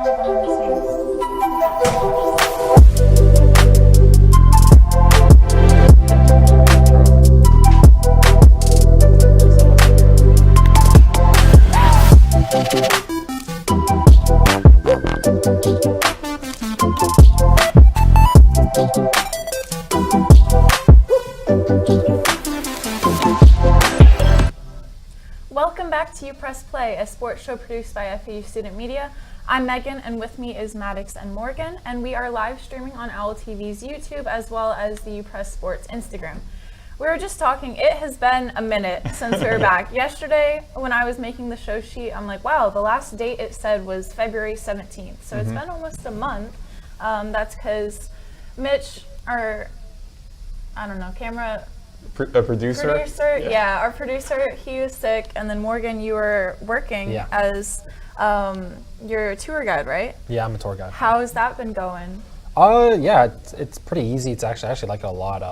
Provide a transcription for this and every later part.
behind the Welcome back to UPress Play, a sports show produced by FAU Student Media. I'm Megan, and with me is Maddox and Morgan, and we are live streaming on OwlTV's YouTube as well as the UPress Sports Instagram. We were just talking, it has been a minute since we were back. Yesterday, when I was making the show sheet, I'm like, wow, the last date it said was February 17th, so it's been almost a month. That's because Mitch, our, I don't know, Producer? Yeah, our producer, he was sick, and then Morgan, you were working as your tour guide, right? Yeah, I'm a tour guide. How's that been going? Yeah, it's pretty easy. It's I actually like it a lot.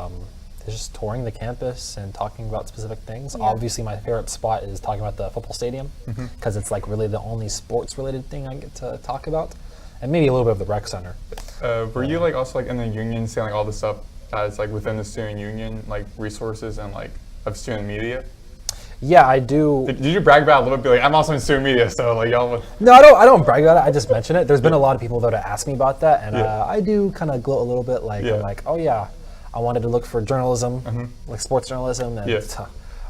It's just touring the campus and talking about specific things. Yeah. Obviously, my favorite spot is talking about the football stadium because it's like really the only sports-related thing I get to talk about, and maybe a little bit of the rec center. Were you like also like in the union saying like all the stuff that's like within the student union, like resources and like of student media? Yeah, I do. Did you brag about it a little bit? Like, I'm also in student media, so like y'all. No, I don't brag about it. I just mention it. There's been a lot of people that have asked me about that, and I do kind of gloat a little bit. Like I'm like, oh yeah, I wanted to look for journalism, like sports journalism, and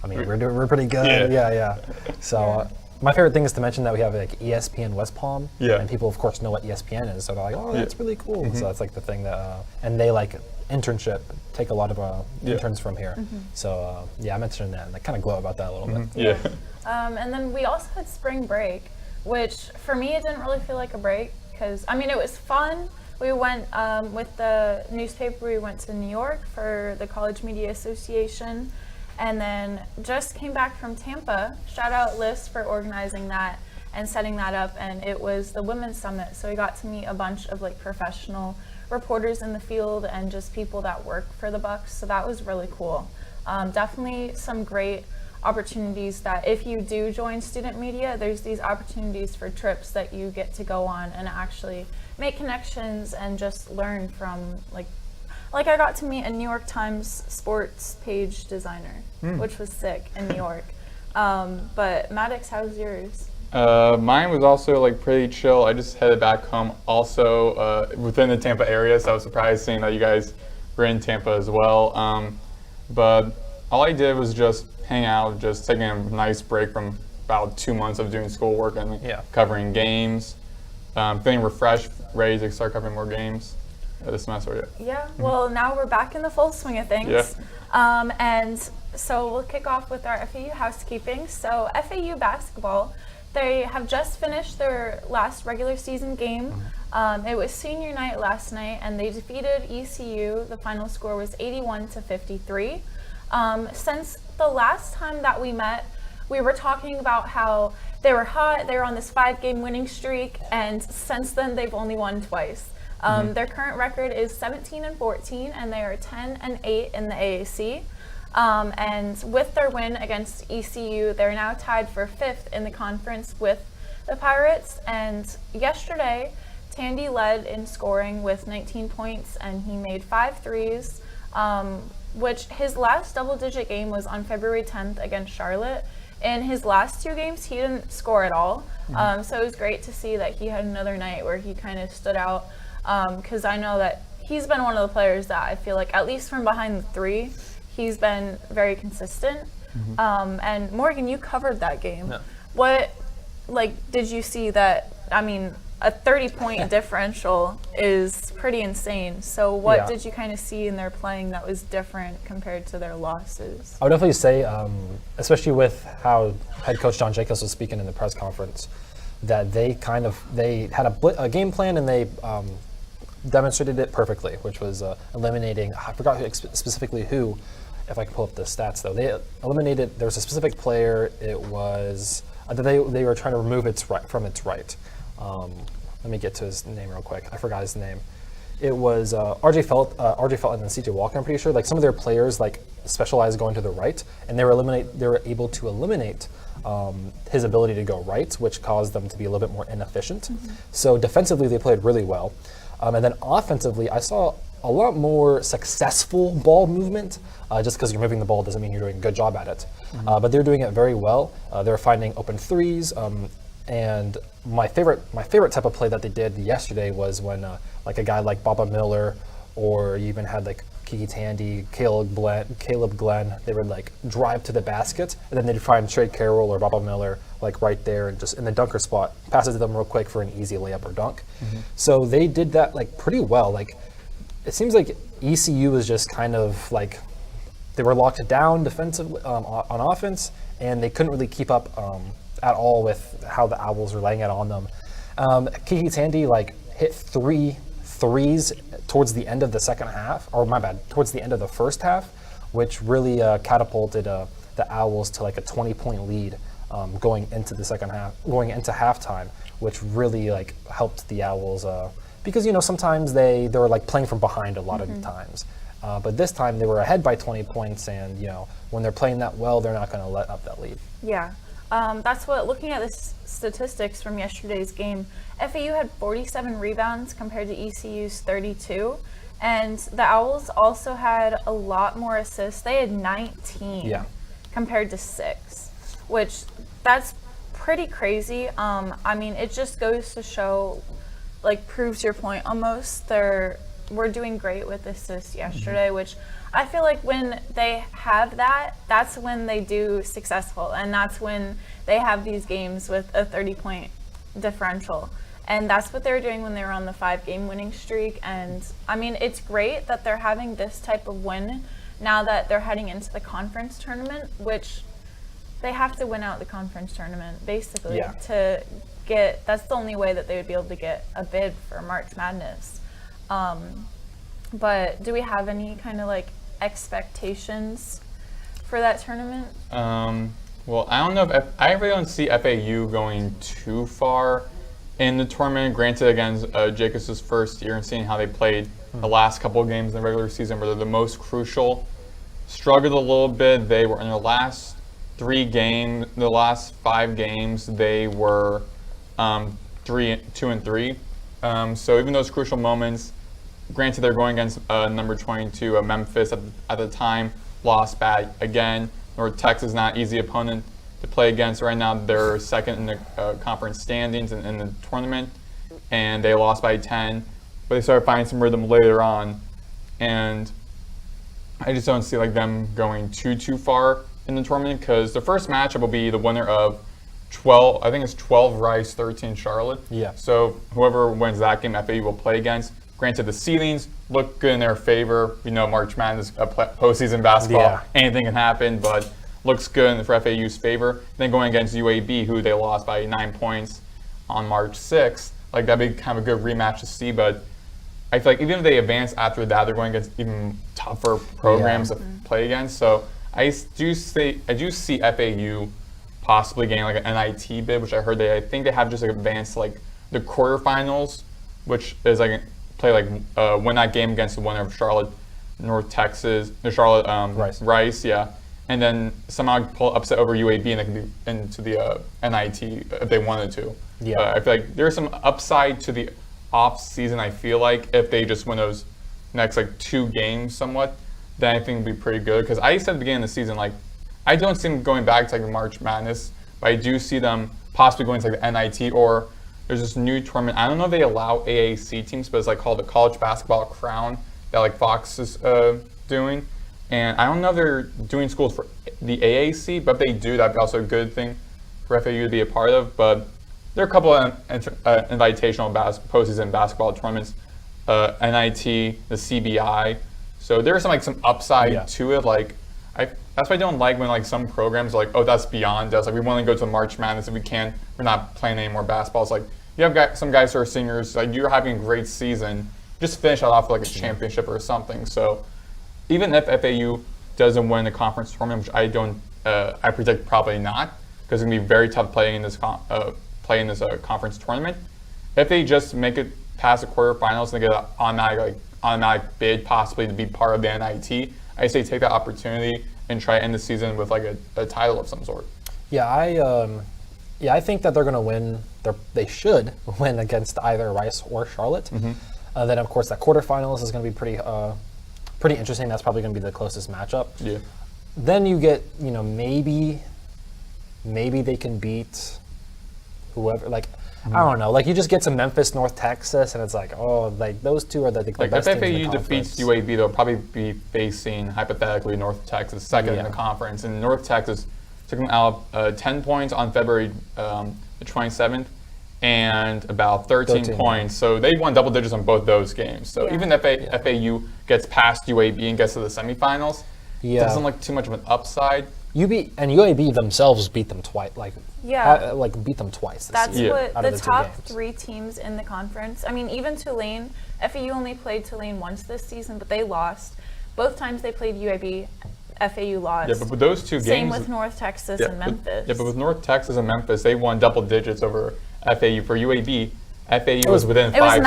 I mean we're pretty good. Yeah. So. My favorite thing is to mention that we have like ESPN West Palm, and people of course know what ESPN is, so they're like, oh, that's really cool. So that's like the thing that, and they like internship, take a lot of interns from here. So I mentioned that, and I kind of glow about that a little bit. And then we also had spring break, which for me it didn't really feel like a break, because I mean it was fun. We went with the newspaper, we went to New York for the College Media Association, and then just came back from Tampa. Shout out Liswith for organizing that and setting that up, and it was the Women's Summit, so we got to meet a bunch of like professional reporters in the field and just people that work for the Bucks, so that was really cool. Definitely some great opportunities that if you do join student media, there's these opportunities for trips that you get to go on and actually make connections and just learn from like I got to meet a New York Times sports page designer, which was sick in New York. But Maddox, how's yours? Mine was also like pretty chill. I just headed back home also within the Tampa area, so I was surprised seeing that you guys were in Tampa as well. But all I did was just hang out, just taking a nice break from about 2 months of doing schoolwork and covering games, feeling refreshed, ready to start covering more games this semester. Well, now we're back in the full swing of things. And so we'll kick off with our FAU housekeeping. So FAU basketball, they have just finished their last regular season game. It was senior night last night, and they defeated ECU. The final score was 81-53. Since the last time that we met, we were talking about how they were hot, they were on this 5-game winning streak, and since then they've only won twice. Their current record is 17-14, and they are 10-8 in the AAC. And with their win against ECU, they're now tied for 5th in the conference with the Pirates. And yesterday, Tandy led in scoring with 19 points, and he made 5 threes, which his last double-digit game was on February 10th against Charlotte. In his last 2 games, he didn't score at all. So it was great to see that he had another night where he kind of stood out. Because I know that he's been one of the players that I feel like, at least from behind the 3, he's been very consistent. And Morgan, you covered that game. What, did you see that, I mean, a 30-point differential is pretty insane. So what did you kind of see in their playing that was different compared to their losses? I would definitely say, especially with how head coach John Jacobs was speaking in the press conference, that they had a game plan, and they demonstrated it perfectly, which was eliminating, I forgot specifically who, if I can pull up the stats though. They eliminated, there was a specific player, it was, that they were trying to remove from its right. Let me get to his name real quick. I forgot his name. It was RJ Felton and CJ Walker, I'm pretty sure. Like some of their players, like specialized going to the right, and they were able to eliminate his ability to go right, which caused them to be a little bit more inefficient. So defensively, they played really well. And then offensively, I saw a lot more successful ball movement. Just because you're moving the ball doesn't mean you're doing a good job at it. But they're doing it very well. They're finding open threes. And my favorite type of play that they did yesterday was when like a guy like Baba Miller, or you even had like Kiki Tandy, Caleb Glenn, they would like drive to the basket, and then they'd find Trey Carroll or Baba Miller like right there and just in the dunker spot, pass it to them real quick for an easy layup or dunk. So they did that like pretty well. Like it seems like ECU was just kind of like they were locked down defensively on offense, and they couldn't really keep up at all with how the Owls were laying it on them. Kiki Tandy like hit 3 threes towards the end of the second half, or my bad, towards the end of the first half, which really catapulted the Owls to like a 20-point lead going into the second half, going into halftime, which really like helped the Owls because sometimes they were like playing from behind a lot of the times, but this time they were ahead by 20 points, and when they're playing that well, they're not going to let up that lead. Yeah. That's what, looking at the statistics from yesterday's game, FAU had 47 rebounds compared to ECU's 32. And the Owls also had a lot more assists. They had 19 compared to 6, which that's pretty crazy. I mean, it just goes to show, like, proves your point almost. We're doing great with assists yesterday, which I feel like when they have that, that's when they do successful, and that's when they have these games with a 30-point differential. And that's what they were doing when they were on the 5-game winning streak. And I mean, it's great that they're having this type of win now that they're heading into the conference tournament, which they have to win out the conference tournament basically to get, that's the only way that they would be able to get a bid for March Madness. But do we have any kind of like expectations for that tournament? Well, I don't know if I really don't see FAU going too far in the tournament. Granted, against Jacobs' first year and seeing how they played the last couple of games in the regular season, where they're the most crucial, struggled a little bit. They were in their last 5 games, they were 2-3. So even those crucial moments, granted they're going against number 22 Memphis at the time, lost bad again. North Texas, not easy opponent to play against right now. They're second in the conference standings in the tournament, and they lost by 10. But they started finding some rhythm later on, and I just don't see like them going too far in the tournament, because the first matchup will be the winner of 12. I think it's 12 Rice, 13 Charlotte. Yeah. So whoever wins that game, FAU will play against. Granted, the seedings look good in their favor. We know March Madness, postseason basketball, anything can happen, but looks good for FAU's favor. Then going against UAB, who they lost by 9 points on March 6th, like that'd be kind of a good rematch to see. But I feel like even if they advance after that, they're going against even tougher programs to play against. So I do see FAU possibly getting like an NIT bid, which I heard I think they have just like advanced like the quarterfinals, which is like play like win that game against the winner of Charlotte, North Texas, the Charlotte Rice, and then somehow pull upset over UAB, and they can be into the NIT if they wanted to. I feel like there's some upside to the off season. I feel like if they just win those next like 2 games somewhat, then I think it'd be pretty good. Because I said at the beginning of the season, like I don't see them going back to like the March Madness, but I do see them possibly going to like the NIT, or there's this new tournament. I don't know if they allow AAC teams, but it's like called the College Basketball Crown that like Fox is doing. And I don't know if they're doing schools for the AAC, but if they do, that'd be also a good thing for FAU to be a part of. But there are a couple of invitational postseason basketball tournaments, NIT, the CBI. So there's some upside to it. Like that's why I don't like when like some programs are like, oh, that's beyond us. Like we want to go to March Madness if we can. We're not playing any more basketball. It's like you have some guys who are seniors. Like you're having a great season. Just finish it off with like a championship or something. So even if FAU doesn't win the conference tournament, which I predict probably not, because it's gonna be very tough playing in this conference tournament. If they just make it past the quarterfinals and they get an automatic bid possibly to be part of the NIT, I say take that opportunity and try to end the season with like a title of some sort. Yeah, I think that they're going to win. They should win against either Rice or Charlotte. Then, of course, that quarterfinals is going to be pretty interesting. That's probably going to be the closest matchup. Yeah. Then you get, maybe they can beat whoever. Like, I don't know. Like, you just get some Memphis, North Texas, and it's like, oh, like those two are the like best if teams in the FAU conference. defeats UAB, they'll probably be facing hypothetically North Texas second in the conference, and North Texas took them out 10 points on February the 27th, and about 13 points. So they won double digits on both those games. So even if FAU gets past UAB and gets to the semifinals, it doesn't look too much of an upside. UAB themselves beat them twice. Beat them twice. That's year, what the top 3 teams in the conference. I mean, even Tulane. FAU only played Tulane once this season, but they lost. Both times they played UAB, FAU lost. Yeah, but with those 2 games. Same with North Texas and Memphis. But with North Texas and Memphis, they won double digits over FAU. For UAB, FAU was within 5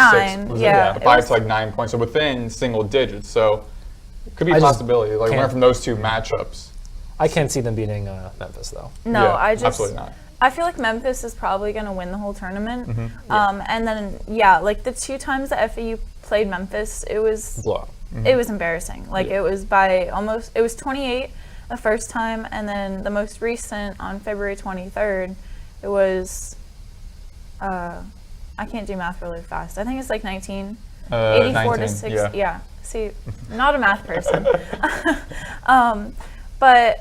to 9 points, so within single digits. So it could be a possibility. Like learn from those 2 matchups. I can't see them beating Memphis though. No, absolutely not. I feel like Memphis is probably going to win the whole tournament. And then like the 2 times that FAU played Memphis, it was blowout. It was embarrassing. Like it was by almost. It was 28 the first time, and then the most recent on February 23rd, it was. I can't do math really fast. I think it's like 19. 84 to 6. Yeah. See, not a math person. But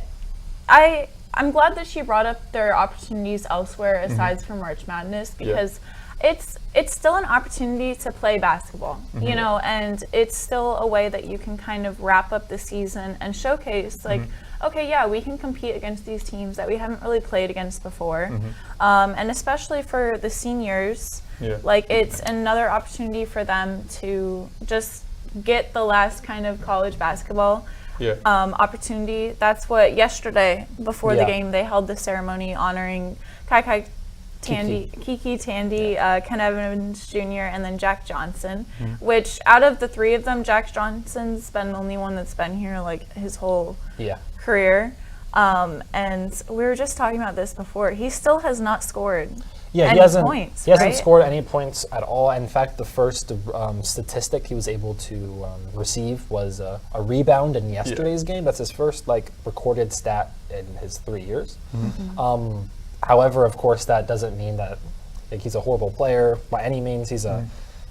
I'm glad that she brought up their opportunities elsewhere aside from March Madness, because it's still an opportunity to play basketball, you know, and it's still a way that you can kind of wrap up the season and showcase like, okay, yeah, we can compete against these teams that we haven't really played against before. And especially for the seniors, like it's another opportunity for them to just get the last kind of college basketball opportunity. That's what yesterday before the game they held the ceremony honoring Kiki Tandy, Ken Evans Jr., and then Jack Johnson, which out of the 3 of them, Jack Johnson's been the only one that's been here like his whole career. And we were just talking about this before. He still has not scored any points. He hasn't scored any points at all. In fact, the first statistic he was able to receive was a rebound in yesterday's game. That's his first recorded stat in his 3 years. However, of course, that doesn't mean that he's a horrible player by any means. He's a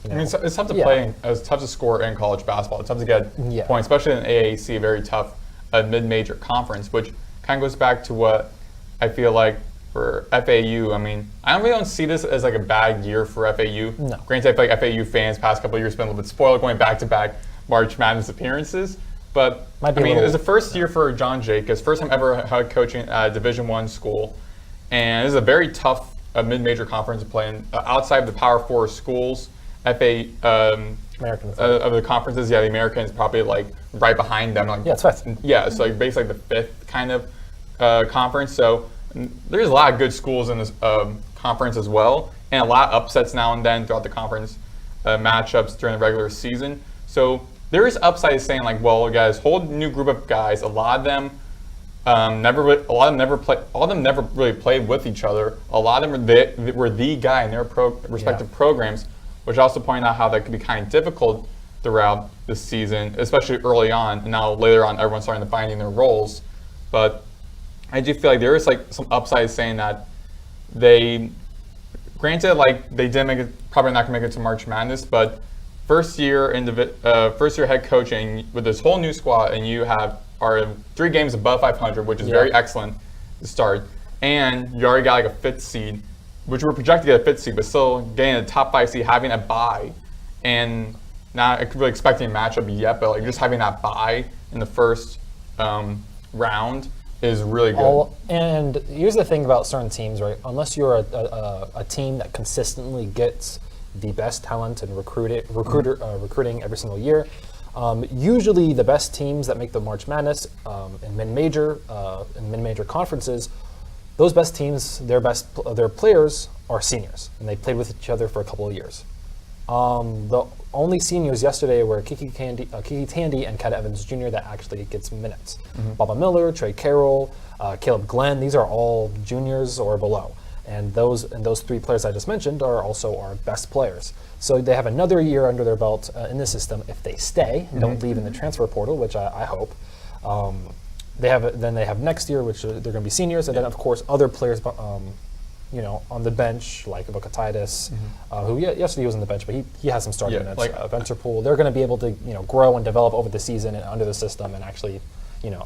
I mean, it's tough to play. It's tough to score in college basketball. It's tough to get points, especially in AAC, a very tough mid-major conference, which kind of goes back to what I feel like for FAU. I mean, I really don't see this as like a bad year for FAU. No. Granted, I feel like FAU fans past couple of years have been a little bit spoiled going back-to-back March Madness appearances. But I mean, it was the first year for John Jacobs, first time ever head coaching at a Division I school. And this is a very tough mid-major conference to play in. Outside of the Power 4 schools, Americans. Of the conferences, the Americans probably like right behind them. Like, it's fifth. Yeah, so like basically the 5th kind of conference. So there's a lot of good schools in this conference as well, and a lot of upsets now and then throughout the conference matchups during the regular season. So there is upside saying like, well, guys, whole new group of guys. A lot of them never really played with each other. A lot of them were the guy in their respective programs, which also pointed out how that could be kind of difficult throughout the season, especially early on. And now later on, everyone's starting to finding their roles. But I do feel like there is like some upside saying that granted, like they didn't make it, probably not gonna make it to March Madness, but first year head coaching with this whole new squad, and you are 3 games above 500, which is very excellent to start, and you already got like a 5th seed, which we're projected to get a 5th seed, but still getting a top 5 seed, having a bye, and not really expecting a matchup yet, but like just having that bye in the first round is really good. And here's the thing about certain teams, right? Unless you're a team that consistently gets the best talent and recruiting every single year, usually the best teams that make the March Madness in mid-major conferences, those best teams, their players are seniors, and they played with each other for a couple of years. The only seniors yesterday were Kiki Tandy and Kat Evans Jr. that actually gets minutes. Baba Miller, Trey Carroll, Caleb Glenn, these are all juniors or below. And those 3 players I just mentioned are also our best players. So they have another year under their belt in the system if they stay and don't leave in the transfer portal, which I hope. They have next year, which they're going to be seniors, and then of course other players, on the bench like Bukatitis, who yesterday he was on the bench, but he has some starting minutes. Venterpool, they're going to be able to grow and develop over the season and under the system, and actually,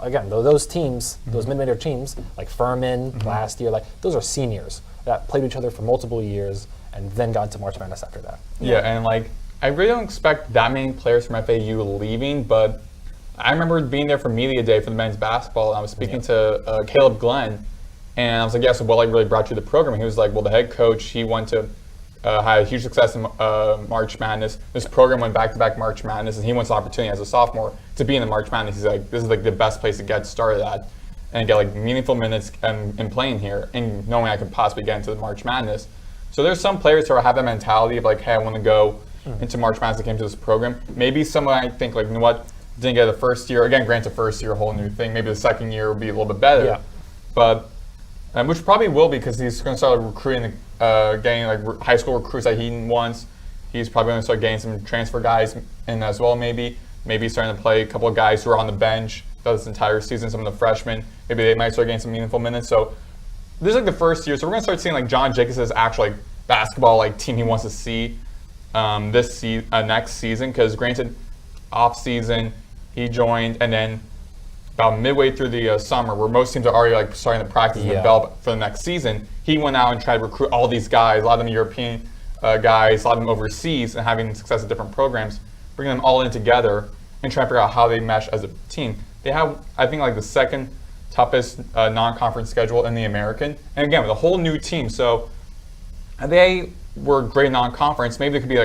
again, those teams, those mid-major teams like Furman last year, those are seniors that played each other for multiple years and then got into March Madness after that. Yeah, and I really don't expect that many players from FAU leaving, but I remember being there for media day for the men's basketball, and I was speaking to Caleb Glenn, and I was like, yeah, so what really brought you to the program? And he was like, well, the head coach, he went to had a huge success in March Madness. This program went back-to-back March Madness, and he wants the opportunity as a sophomore to be in the March Madness. He's like, this is the best place to get started at and get meaningful minutes and playing here, and knowing I could possibly get into the March Madness. So there's some players who have that mentality of hey, I want to go into March Madness that came to this program. Maybe someone I think you know what, didn't get the first year. Again, granted, first year, a whole new thing. Maybe the second year will be a little bit better. Yeah. But which probably will be because he's going to start recruiting, getting high school recruits that he wants. He's probably going to start getting some transfer guys in as well. Maybe starting to play a couple of guys who are on the bench this entire season. Some of the freshmen, maybe they might start getting some meaningful minutes. So this is the first year. So we're going to start seeing John Jacobs' actual basketball team he wants to see next season. Because granted, off season he joined, and then about midway through the summer, where most teams are already starting to practice and develop for the next season, he went out and tried to recruit all these guys, a lot of them European guys, a lot of them overseas, and having success at different programs, bringing them all in together and trying to figure out how they mesh as a team. They have, I think, the second toughest non-conference schedule in the American, and again with a whole new team. So they were great non-conference. Maybe they could be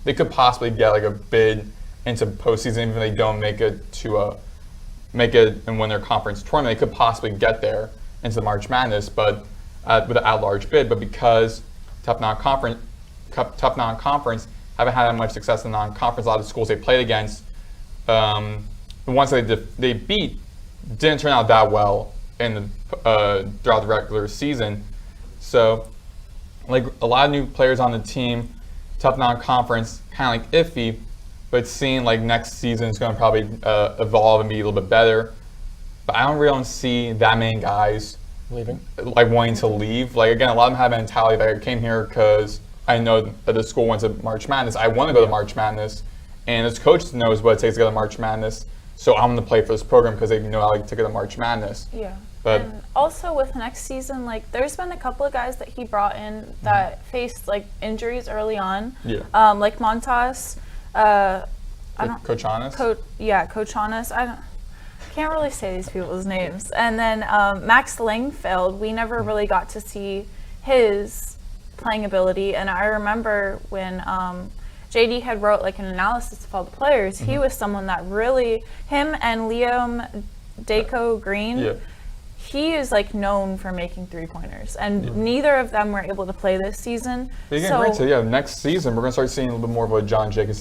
they could possibly get a bid into postseason, even if they don't make it and win their conference tournament. They could possibly get there into the March Madness, but with an at-large bid. But because tough non-conference haven't had that much success in non-conference, a lot of schools they played against, the ones that they beat didn't turn out that well in throughout the regular season. So a lot of new players on the team, tough non-conference, kind of iffy. But seeing next season is going to probably evolve and be a little bit better. But I don't really see that many guys leaving, wanting to leave. Again, a lot of them have a mentality that I came here because I know that the school went to March Madness. I want to go to March Madness, and this coach knows what it takes to go to March Madness. So I'm going to play for this program because they know I like to go to March Madness. Yeah. But and also with next season, there's been a couple of guys that he brought in that faced injuries early on. Yeah. Montas. Coach Honest? Coach Honest. I can't really say these people's names. And then Max Langfeld, we never really got to see his playing ability. And I remember when JD had wrote an analysis of all the players, he was someone that really, him and Liam Daco Green, he is known for making three-pointers, and neither of them were able to play this season. Next season we're gonna start seeing a little bit more of a John Jacobs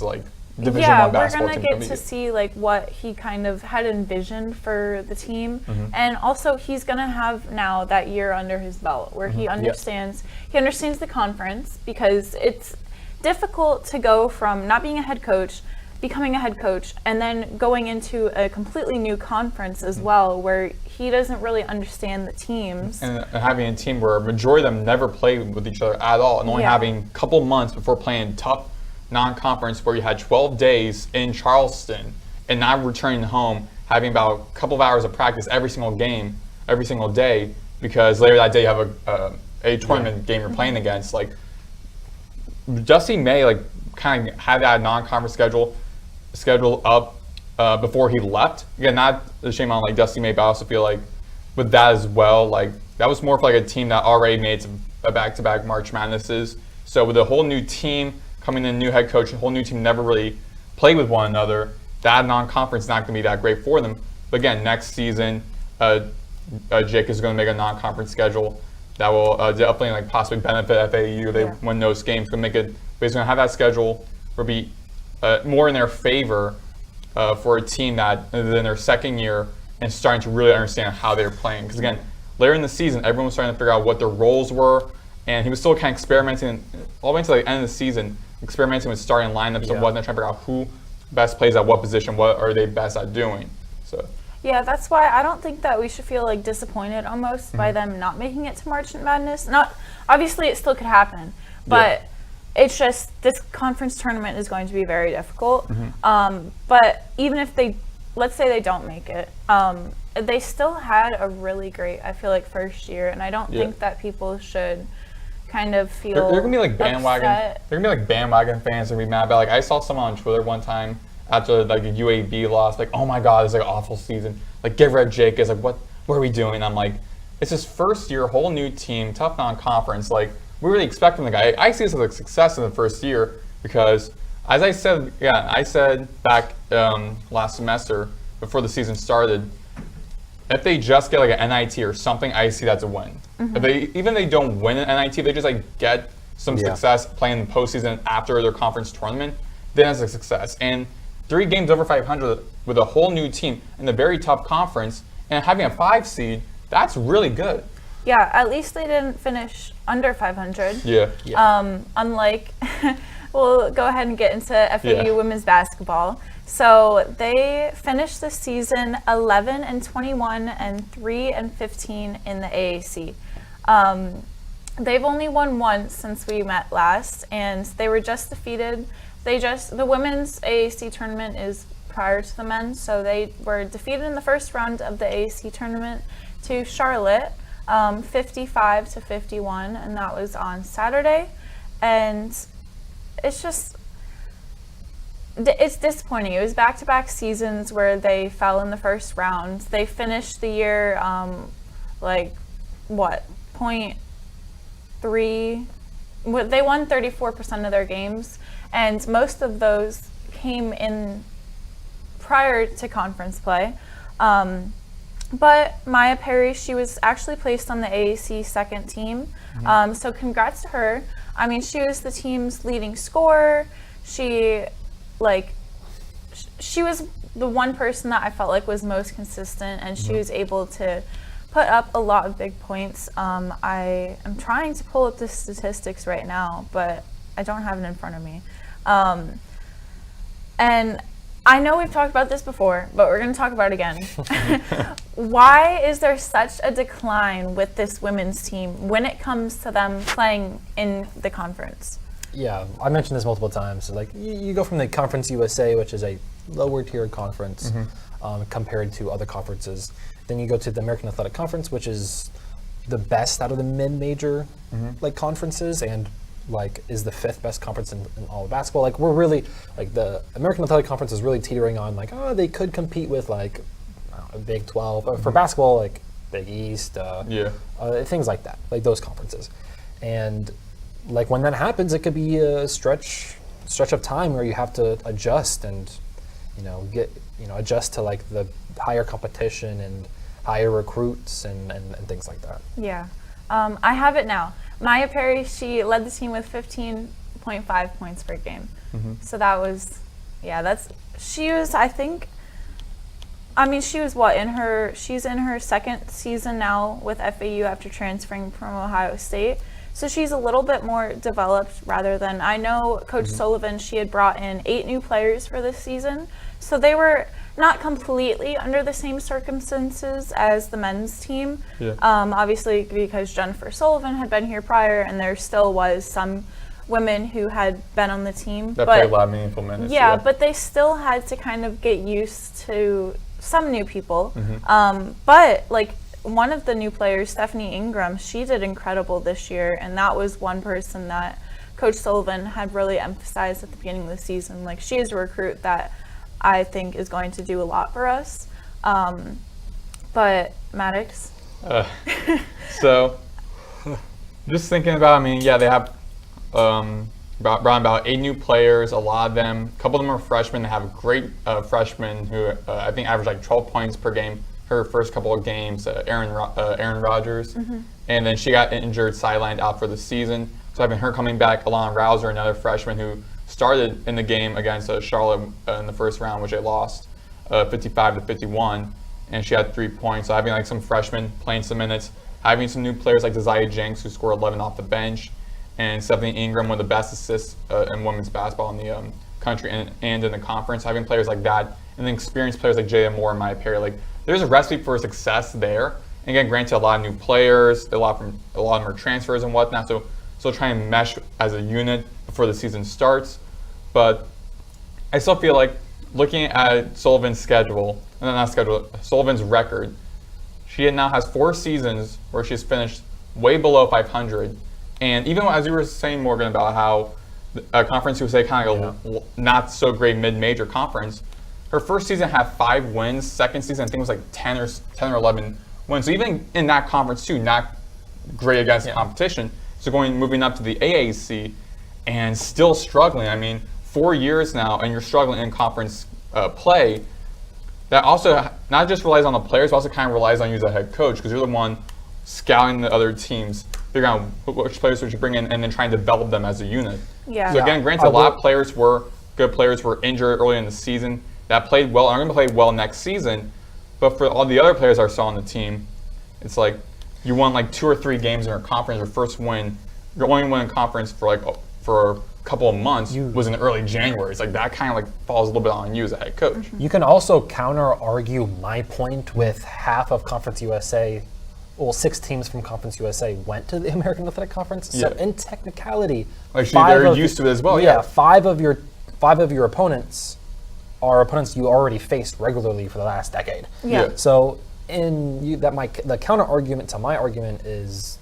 Division I basketball team. We're gonna get to see what he kind of had envisioned for the team, and also he's gonna have now that year under his belt where he understands the conference, because it's difficult to go from not being a head coach, becoming a head coach, and then going into a completely new conference as well, where he doesn't really understand the teams. And having a team where a majority of them never play with each other at all, and only having a couple months before playing tough non-conference where you had 12 days in Charleston and not returning home, having about a couple of hours of practice every single game, every single day, because later that day you have a tournament game you're playing against. Dusty May kind of had that non-conference schedule up before he left. Again, not a shame on Dusty May, but I also feel with that as well, that was more of a team that already made a back-to-back March Madnesses. So with a whole new team coming in, new head coach, a whole new team never really played with one another, that non-conference is not going to be that great for them. But again, next season, Jake is going to make a non-conference schedule that will definitely possibly benefit FAU. They win those games, going to make it but he's going to have that schedule will be more in their favor for a team that in their second year and starting to really understand how they're playing. Because again, later in the season, everyone was starting to figure out what their roles were, and he was still kind of experimenting all the way until the end of the season, experimenting with starting lineups and whatnot, trying to figure out who best plays at what position, what are they best at doing. So. Yeah, that's why I don't think that we should feel like disappointed almost by them not making it to March Madness. Not obviously, it still could happen, but it's just this conference tournament is going to be very difficult. But even if let's say they don't make it, they still had a really great, I feel like, first year, and I don't think that people should kind of feel they're gonna be like bandwagon. upset. They're gonna be like bandwagon fans and be mad about. Like I saw someone on Twitter one time after like a UAB loss, like, oh my God, it's like an awful season. Like Give Red Jake is like, what are we doing? I'm like, it's his first year, whole new team, tough non-conference. Like we really expect him. Like I see this as a success in the first year because, as I said, back last semester before the season started, if they just get like an NIT or something, I see that's a win. If they don't win an NIT, they just like get some success playing the postseason after their conference tournament, then it's a success. And 3 games over 500 with a whole new team in a very tough conference and having a 5 seed, that's really good. Yeah, at least they didn't finish under 500. Unlike, we'll go ahead and get into FAU women's basketball. So they finished the season 11-21 and 3-15 in the AAC. They've only won once since we met last, and they were just defeated. The women's AAC tournament is prior to the men's, so they were defeated in the first round of the AAC tournament to Charlotte, 55-51, and that was on Saturday. And it's disappointing. It was back-to-back seasons where they fell in the first round. They finished the year, .3. They won 34% of their games, and most of those came in prior to conference play. But Maya Perry, she was actually placed on the AAC second team. So congrats to her. I mean, she was the team's leading scorer. She was the one person that I felt like was most consistent, and she was able to put up a lot of big points. I am trying to pull up the statistics right now, but I don't have it in front of me. And I know we've talked about this before, but we're going to talk about it again. Why is there such a decline with this women's team when it comes to them playing in the conference? Yeah, I mentioned this multiple times. So like you go from the Conference USA, which is a lower tier conference compared to other conferences. Then you go to the American Athletic Conference, which is the best out of the mid-major like conferences, and like is the 5th best conference in all of basketball. Like we're really like the American Athletic Conference is really teetering on like, oh, they could compete with like Big 12 for basketball, like Big East, things like that, like those conferences. And like when that happens, it could be a stretch of time where you have to adjust and adjust to like the higher competition and higher recruits and things like that. Yeah. I have it now. Maya Perry, she led the team with 15.5 points per game. So that was, she was she's in her second season now with FAU after transferring from Ohio State. So she's a little bit more developed rather than, I know Coach Sullivan, she had brought in 8 new players for this season. So they were not completely under the same circumstances as the men's team. Obviously because Jennifer Sullivan had been here prior, and there still was some women who had been on the team. That played a lot of meaningful minutes. But they still had to kind of get used to some new people. But like one of the new players, Stephanie Ingram, she did incredible this year, and that was one person that Coach Sullivan had really emphasized at the beginning of the season. Like she is a recruit that I think is going to do a lot for us. But Maddox? So just thinking about, they have brought about 8 new players, a lot of them, a couple of them are freshmen. They have great freshmen who I think average like 12 points per game her first couple of games, Aaron Rodgers. And then she got injured, sidelined out for the season. So having her coming back, Alana Rouser, another freshman who started in the game against Charlotte in the first round, which they lost 55-51, and she had 3 points. So having like some freshmen playing some minutes, having some new players like Desire Jenks, who scored 11 off the bench, and Stephanie Ingram, one of the best assists in women's basketball in the country and in the conference. Having players like that, and then experienced players like Jada Moore and Maya Perry, like there's a recipe for success there. And again, granted, a lot of new players, a lot of them are transfers and whatnot. So still trying to mesh as a unit before the season starts. But I still feel like looking at Sullivan's Sullivan's record, she now has 4 seasons where she's finished way below 500. And even as you were saying, Morgan, about how Conference USA kind of not so great mid-major conference, her first season had 5 wins. Second season, I think it was like 10 or 11 wins. So even in that conference too, not great against the competition. So moving up to the AAC and still struggling. I mean, 4 years now, and you're struggling in conference play. That also not just relies on the players, but also kind of relies on you as a head coach, because you're the one scouting the other teams, figuring out which players we should bring in, and then trying to develop them as a unit. Yeah. So again, granted, a lot of good players were injured early in the season that played well, are going to play well next season. But for all the other players I saw on the team, it's like you won like 2 or 3 games in your conference. Your first win, your only win in conference for a couple of months was in early January. It's like that kind of like falls a little bit on you as a head coach. You can also counter argue my point with half of Conference USA. Well, 6 teams from Conference USA went to the American Athletic Conference. So in technicality, like they're used to it as well. Yeah, 5 of your opponents are opponents you already faced regularly for the last decade. Yeah. So the counter argument to my argument is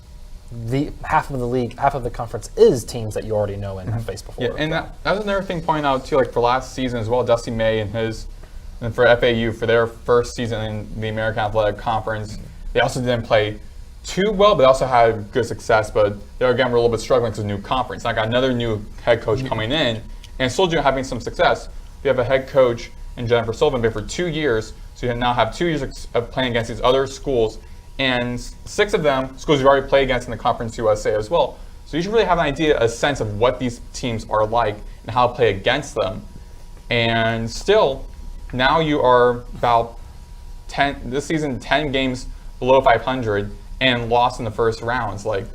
the half of the conference is teams that you already know and have faced before. Yeah, and that was another thing pointing out too, like for last season as well, Dusty May and for FAU for their first season in the American Athletic Conference, they also didn't play too well, but they also had good success. But they again were a little bit struggling because of a new conference. And I got another new head coach coming in, and still having some success. You have a head coach in Jennifer Sullivan, but for 2 years, so you now have 2 years of playing against these other schools, and 6 of them schools you've already played against in the Conference USA as well. So you should really have an idea, a sense of what these teams are like and how to play against them. And still, now you are about 10 games below 500 and lost in the first rounds. Like,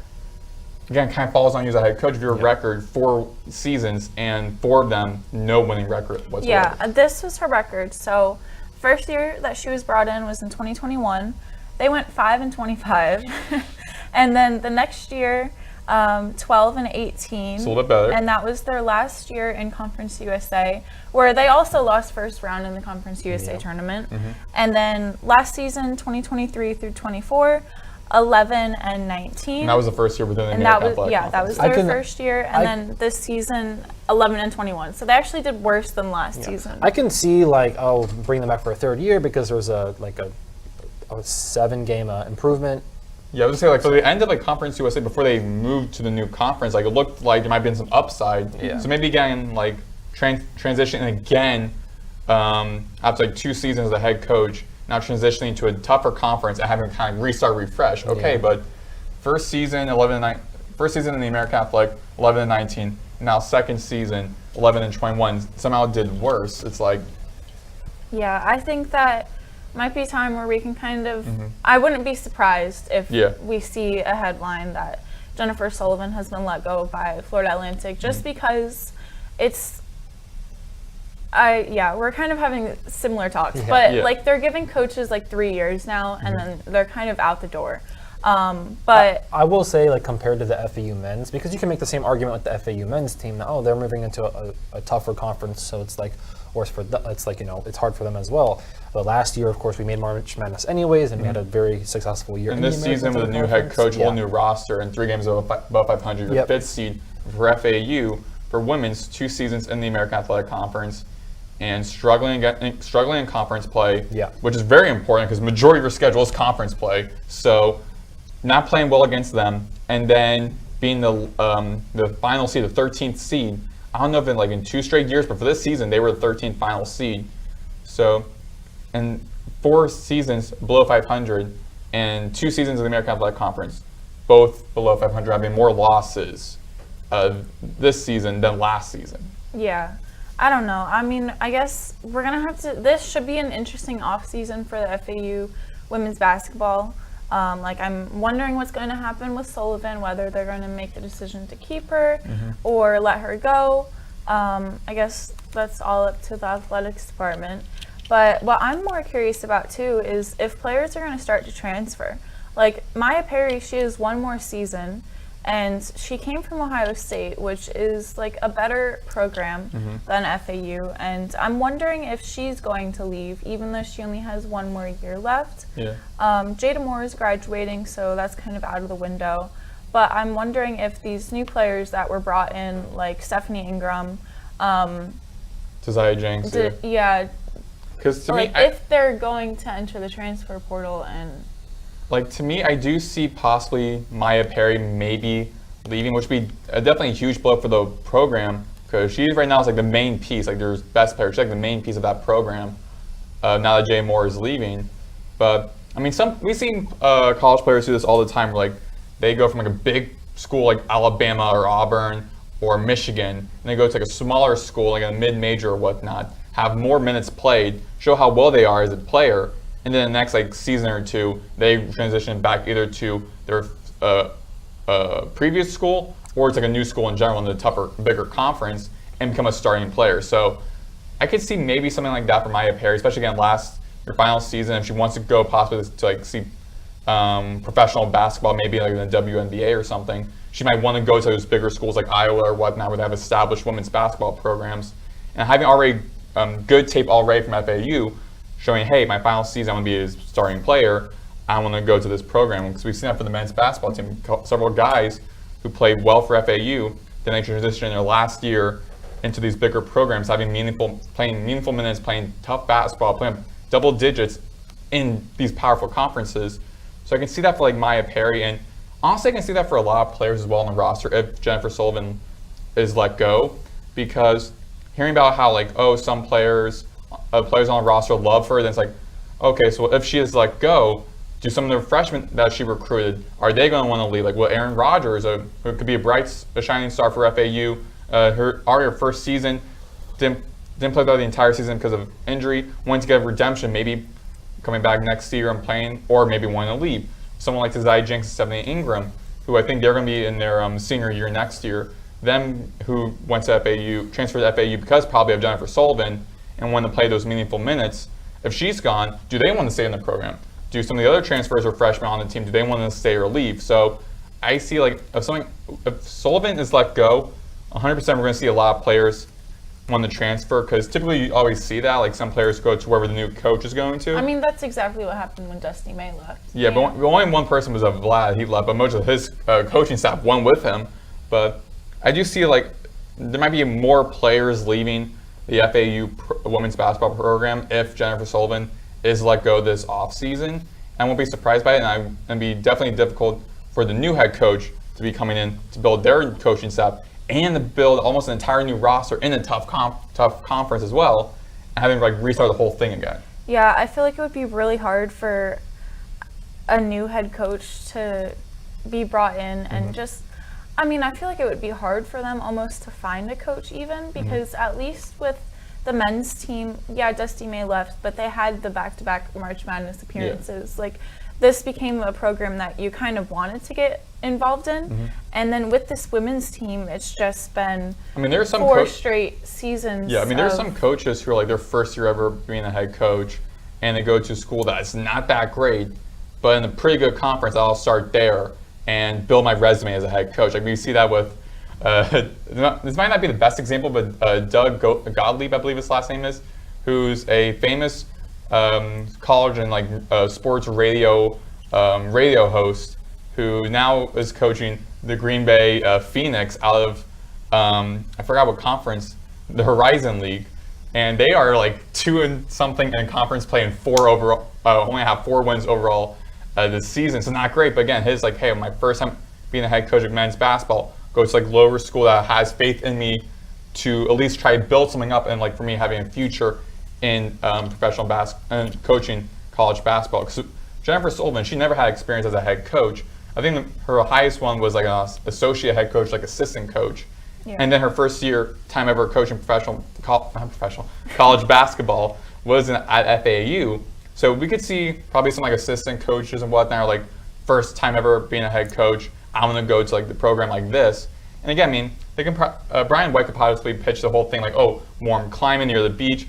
again, kind of falls on you as a head coach of your record, 4 seasons, and 4 of them no winning record whatsoever. Yeah, this was her record. So first year that she was brought in was in 2021. They went 5-25, and then the next year, 12-18. It's a little bit better. And that was their last year in Conference USA, where they also lost first round in the Conference USA tournament. And then last season, 2023 through 24, 11-19. And that was the first year within the American Athletic Conference. That was their first year, and then this season 11-21. So they actually did worse than last season. I can see bring them back for a 3rd year because there was a 7-game improvement. Yeah, I was gonna say for the end of Conference USA before they moved to the new conference, it looked like there might have been some upside. Yeah. So maybe again transitioning again after 2 seasons as a head coach, now transitioning to a tougher conference and having to kind of restart, refresh. Okay, but first season in the American Athletic 11-19, now second season 11-21 somehow did worse. It's like, yeah, I think that might be a time where we can kind of, I wouldn't be surprised if we see a headline that Jennifer Sullivan has been let go by Florida Atlantic, just because we're kind of having similar talks, but they're giving coaches 3 years now, and then they're kind of out the door. But I will say, compared to the FAU men's, because you can make the same argument with the FAU men's team that they're moving into a tougher conference, so it's worse for it's hard for them as well. But last year, of course, we made March Madness anyways, and we had a very successful year. And this season with a new head coach, whole new roster, and 3 games above 500, your 5th seed for FAU for women's, 2 seasons in the American Athletic Conference, and struggling in conference play, which is very important because majority of your schedule is conference play. So not playing well against them, and then being the final seed, the 13th seed. I don't know if in 2 straight years, but for this season they were the 13th final seed. So, and 4 seasons below 500, and 2 seasons of the American Athletic Conference, both below 500, having more losses this season than last season. Yeah. I don't know. I mean, I guess we're going to have to, this should be an interesting off season for the FAU women's basketball. I'm wondering what's going to happen with Sullivan, whether they're going to make the decision to keep her or let her go. I guess that's all up to the athletics department. But what I'm more curious about too is if players are going to start to transfer. Like Maya Perry, she has one more season, and she came from Ohio State, which is like a better program than FAU. And I'm wondering if she's going to leave, even though she only has one more year left. Yeah. Jada Moore is graduating, so that's kind of out of the window. But I'm wondering if these new players that were brought in, like Stephanie Ingram, Josiah Jenks, because to me, if they're going to enter the transfer portal and. Like, to me, I do see possibly Maya Perry maybe leaving, which would be definitely a huge blow for the program, because she right now is like the main piece, like their best player. She's like the main piece of that program now that Jay Moore is leaving. But, I mean, we've seen college players do this all the time, where like they go from like a big school like Alabama or Auburn or Michigan, and they go to like a smaller school, like a mid-major or whatnot, have more minutes played, show how well they are as a player, and then the next like season or two, they transition back either to their previous school, or it's like a new school in general in the tougher, bigger conference, and become a starting player. So I could see maybe something like that for Maya Perry, especially again your final season, if she wants to go possibly to like see professional basketball, maybe like in the WNBA or something. She might want to go to those bigger schools like Iowa or whatnot, where they have established women's basketball programs, and having already good tape already from FAU, showing, hey, my final season, I want to be a starting player. I want to go to this program. Because we've seen that for the men's basketball team. Several guys who played well for FAU, then they transitioned in their last year into these bigger programs, playing meaningful minutes, playing tough basketball, playing double digits in these powerful conferences. So I can see that for like Maya Perry, and honestly, I can see that for a lot of players as well on the roster if Jennifer Sullivan is let go, because hearing about how like, some players on the roster love her, then it's like, okay, so if she is let go, do some of the freshmen that she recruited, are they going to want to leave? Like, well, Aaron Rodgers, who could be a shining star for FAU, her first season, didn't play throughout the entire season because of injury, wanted to get redemption, maybe coming back next year and playing, or maybe wanting to leave. Someone like Josiah Jenks and Stephanie Ingram, who I think they're going to be in their senior year next year, them who went to FAU, transferred to FAU because probably of Jennifer Sullivan, and want to play those meaningful minutes. If she's gone, do they want to stay in the program? Do some of the other transfers or freshmen on the team, do they want to stay or leave? So I see like if Sullivan is let go, 100% we're going to see a lot of players want to transfer, because typically you always see that, like some players go to wherever the new coach is going to. I mean, that's exactly what happened when Dusty May left. Yeah, but only one person was Vlad, he left, but most of his coaching staff went with him. But I do see like there might be more players leaving the FAU women's basketball program if Jennifer Sullivan is let go this offseason. I won't be surprised by it, and it'd be definitely difficult for the new head coach to be coming in to build their coaching staff and to build almost an entire new roster in a tough conference as well, and having to like restart the whole thing again. Yeah, I feel like it would be really hard for a new head coach to be brought in and just, I mean, I feel like it would be hard for them almost to find a coach even, because at least with the men's team, yeah, Dusty May left, but they had the back-to-back March Madness appearances. Yeah. Like, this became a program that you kind of wanted to get involved in. And then with this women's team, it's just been there's some 4 straight seasons. Yeah, there's some coaches who are like their first year ever being a head coach, and they go to a school that's not that great, but in a pretty good conference, I'll start there and build my resume as a head coach. Like we see that with, this might not be the best example, but Doug Gottlieb, I believe his last name is, who's a famous college and like sports radio host, who now is coaching the Green Bay Phoenix out of, I forgot what conference, the Horizon League. And they are like 2 and something in conference play and 4 overall, only have 4 wins overall this season. So not great, but again, his like, hey, my first time being a head coach of men's basketball, go to like lower school that has faith in me to at least try to build something up, and like for me having a future in professional coaching college basketball. Because Jennifer Sullivan, she never had experience as a head coach, I think her highest one was like an associate head coach, like assistant coach. Yeah. And then her first time ever coaching college basketball was at FAU. So we could see probably some like assistant coaches and whatnot, or like first time ever being a head coach. I'm gonna go to like the program like this. And again, I mean, they can. Brian White could possibly pitch the whole thing like, oh, warm climate near the beach,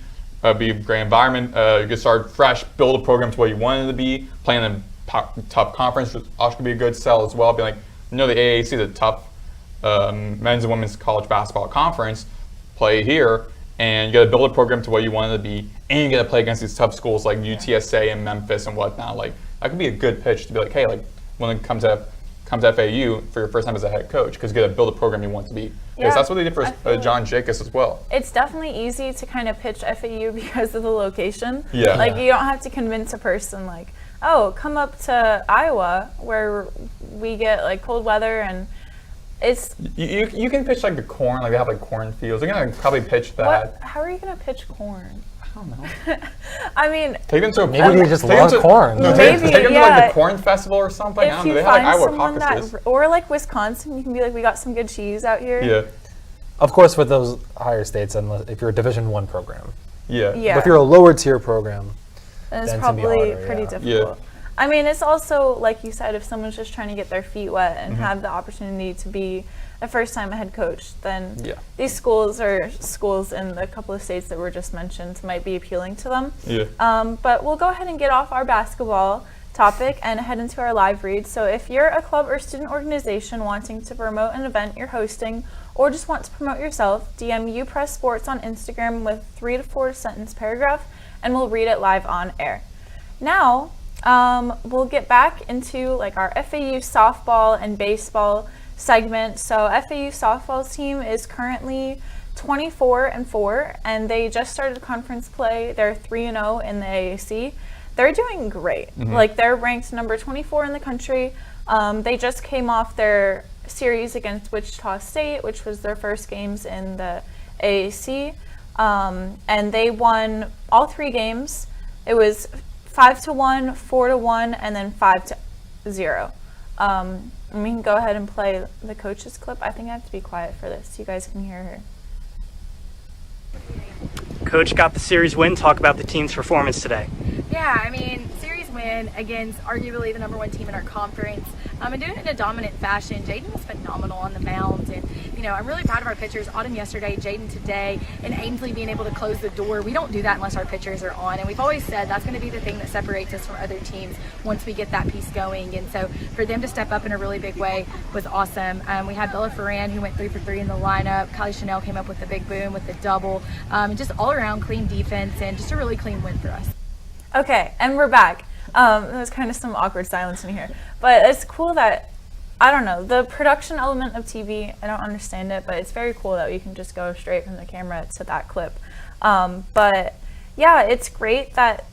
be a great environment. You could start fresh, build a program to what you wanted to be, playing in a tough conference, which also could be a good sell as well. Be like, the AAC is a tough men's and women's college basketball conference. Play here, and you got to build a program to what you wanted to be, and you got to play against these tough schools like UTSA and Memphis and whatnot. Like that could be a good pitch to be like, hey, like when it comes to FAU for your first time as a head coach, because you got to build a program you want to be. Yeah, because that's what they did for John Jacobs as well. It's definitely easy to kind of pitch FAU because of the location. Yeah. Like you don't have to convince a person like, oh, come up to Iowa where we get like cold weather and it's. You can pitch like the corn, like they have like cornfields. You're gonna probably pitch that. How are you gonna pitch corn? I don't know. I mean, take them to maybe they just love corn. No, take them to like the corn festival or something. If you they find have like someone Iowa caucuses. or like Wisconsin, you can be like, we got some good cheese out here. Yeah. Of course, with those higher states, unless if you're a Division I program. Yeah. Yeah. But if you're a lower tier program, then it's then probably harder, pretty yeah. difficult. Yeah. I mean, it's also like you said, if someone's just trying to get their feet wet and have the opportunity to be a first-time head coach, then these schools or schools in the couple of states that were just mentioned might be appealing to them. Yeah. But we'll go ahead and get off our basketball topic and head into our live read. So if you're a club or student organization wanting to promote an event you're hosting or just want to promote yourself, DM UPress Sports on Instagram with 3 to 4 sentence paragraph and we'll read it live on air. Now, we'll get back into like our FAU softball and baseball segment. So FAU softball team is currently 24-4 and they just started conference play. They're 3-0 in the AAC. They're doing great. Like they're ranked number 24 in the country. They just came off their series against Wichita State, which was their first games in the AAC. And they won all 3 games. It was 5-1, 4-1, and then 5-0. We can go ahead and play the coach's clip. I think I have to be quiet for this. You guys can hear her. Coach got the series win. Talk about the team's performance today. Yeah, I mean, series win against arguably the number 1 team in our conference. And doing it in a dominant fashion. Jaden was phenomenal on the mound. And, I'm really proud of our pitchers. Autumn yesterday, Jaden today, and Ainsley being able to close the door. We don't do that unless our pitchers are on. And we've always said that's going to be the thing that separates us from other teams once we get that piece going. And so for them to step up in a really big way was awesome. We had Bella Ferran, who went 3 for 3 in the lineup. Kylie Chanel came up with the big boom with the double. And just all around clean defense and just a really clean win for us. Okay, and we're back. There's kind of some awkward silence in here. But it's cool that, I don't know, the production element of TV, I don't understand it, but it's very cool that we can just go straight from the camera to that clip. But yeah, it's great that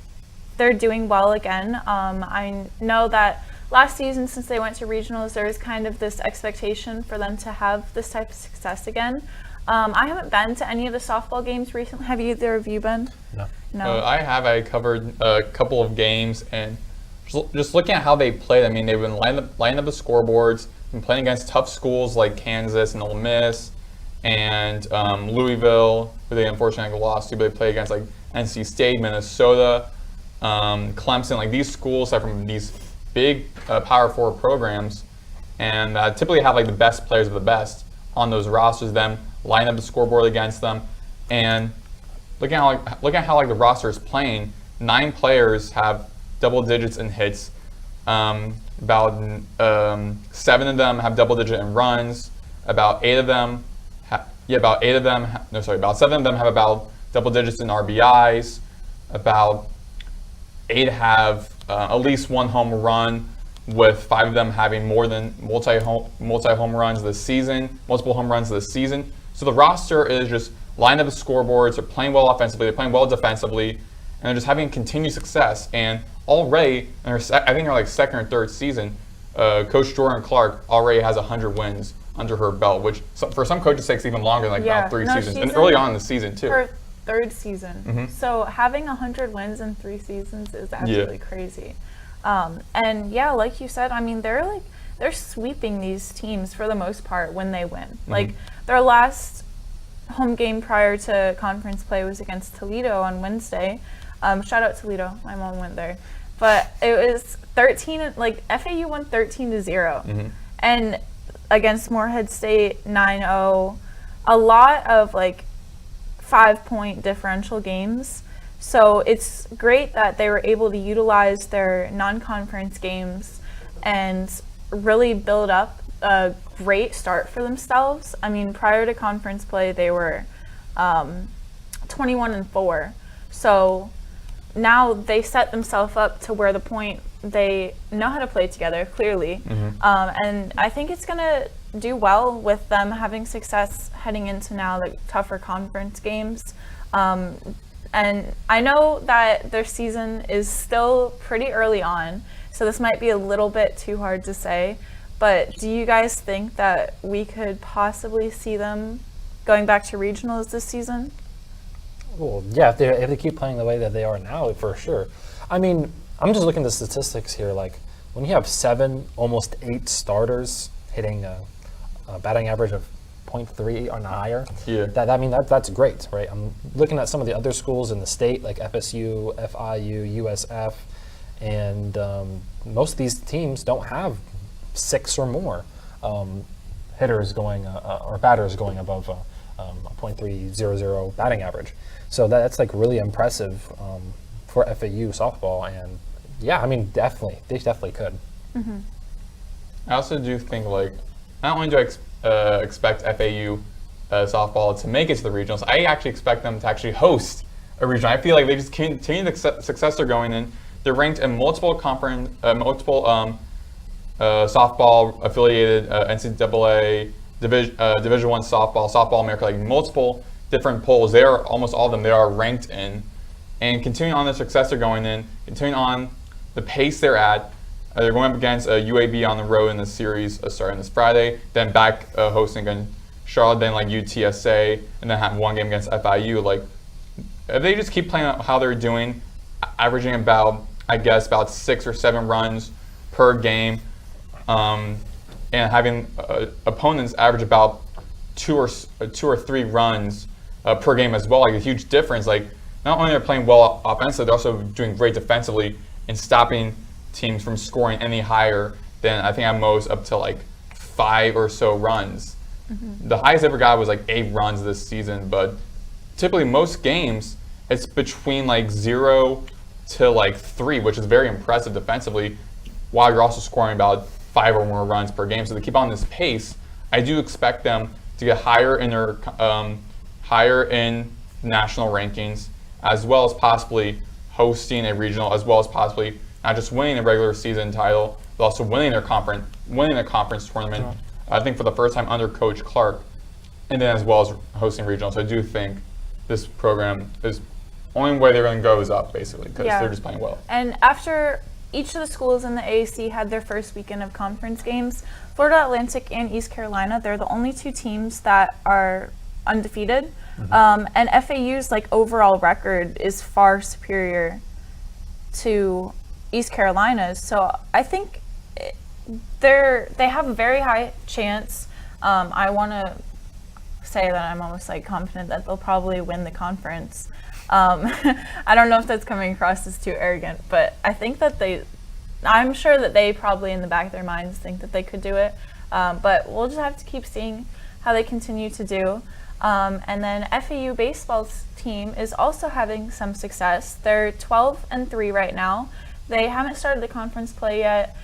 they're doing well again. I know that last season, since they went to regionals, there was kind of this expectation for them to have this type of success again. I haven't been to any of the softball games recently. Have either of you been? No. I have. I covered a couple of games, and just looking at how they played, I mean, they've been lining up the scoreboards, been playing against tough schools like Kansas and Ole Miss and Louisville, who they unfortunately lost to, but they play against like NC State, Minnesota, Clemson. Like these schools are from these big Power 4 programs, and typically have like the best players of the best on those rosters. Them line up the scoreboard against them, and look at how the roster is playing. 9 players have double digits in hits. About 7 of them have double digit in runs. About 7 of them have about double digits in RBIs. About 8 have at least 1 home run, with 5 of them having more than multi home runs this season, multiple home runs this season. So the roster is just lined up the scoreboards. They're playing well offensively. They're playing well defensively, and they're just having continued success. And already, I think they're like second or third season, Coach Jordan Clark already has 100 wins under her belt, which for some coaches takes even longer, like about 3 seasons, and early on in the season too. Her 3rd season. So having 100 wins in 3 seasons is absolutely crazy. And yeah, like you said, I mean, they're like they're sweeping these teams for the most part when they win. Like their last home game prior to conference play was against Toledo on Wednesday. Shout out Toledo, my mom went there. But it was 13, like FAU won 13-0. And against Morehead State, 9-0. A lot of like 5-point differential games. So it's great that they were able to utilize their non-conference games and really build up a great start for themselves. I mean, prior to conference play, they were 21-4. So now they set themselves up to where the point they know how to play together, clearly. And I think it's going to do well with them having success heading into now the tougher conference games. And I know that their season is still pretty early on, so this might be a little bit too hard to say, but do you guys think that we could possibly see them going back to regionals this season? Well, yeah, if they keep playing the way that they are now, for sure. I mean, I'm just looking at the statistics here. Like, when you have 7, almost 8 starters hitting a batting average of 0.3 or higher, that's great, right? I'm looking at some of the other schools in the state, like FSU, FIU, USF, and most of these teams don't have 6 or more hitters going or batters going above a 0.300 batting average. So that's like really impressive for FAU softball, and yeah, I mean, they definitely could. I also do think, like, not only do I expect FAU softball to make it to the regionals, I actually expect them to actually host a regional. I feel like they just continue the success they're going in. They're ranked in multiple softball affiliated NCAA Division I softball America, like multiple different polls. They are almost all of them. They are ranked in, and continuing on the success they're going in, continuing on the pace they're at. They're going up against UAB on the road in the series starting this Friday, then back hosting against Charlotte, then like UTSA, and then have one game against FIU. Like, if they just keep playing how they're doing, averaging about 6 or 7 runs per game, and having opponents average about 2 or 3 runs per game as well, like a huge difference. Like, not only are they playing well offensively, they're also doing great defensively and stopping teams from scoring any higher than, I think at most, up to like 5 or so runs. The highest ever got was like 8 runs this season, but typically most games it's between like 0 to like 3, which is very impressive defensively, while you're also scoring about 5 or more runs per game. So to keep on this pace, I do expect them to get higher in their higher in national rankings, as well as possibly hosting a regional, as well as possibly not just winning a regular season title, but also winning a conference tournament. I think for the first time under Coach Clark, and then as well as hosting regionals. So I do think this program is only way they're going to go is up, basically, because they're just playing well. And after each of the schools in the AAC had their first weekend of conference games, Florida Atlantic and East Carolina, they're the only 2 teams that are undefeated. And FAU's like overall record is far superior to East Carolina's. So I think they have a very high chance. I want to say that I'm almost like confident that they'll probably win the conference. I don't know if that's coming across as too arrogant, but I think that I'm sure that they probably in the back of their minds think that they could do it. But we'll just have to keep seeing how they continue to do. And then FAU baseball's team is also having some success. They're 12-3 right now. They haven't started the conference play yet.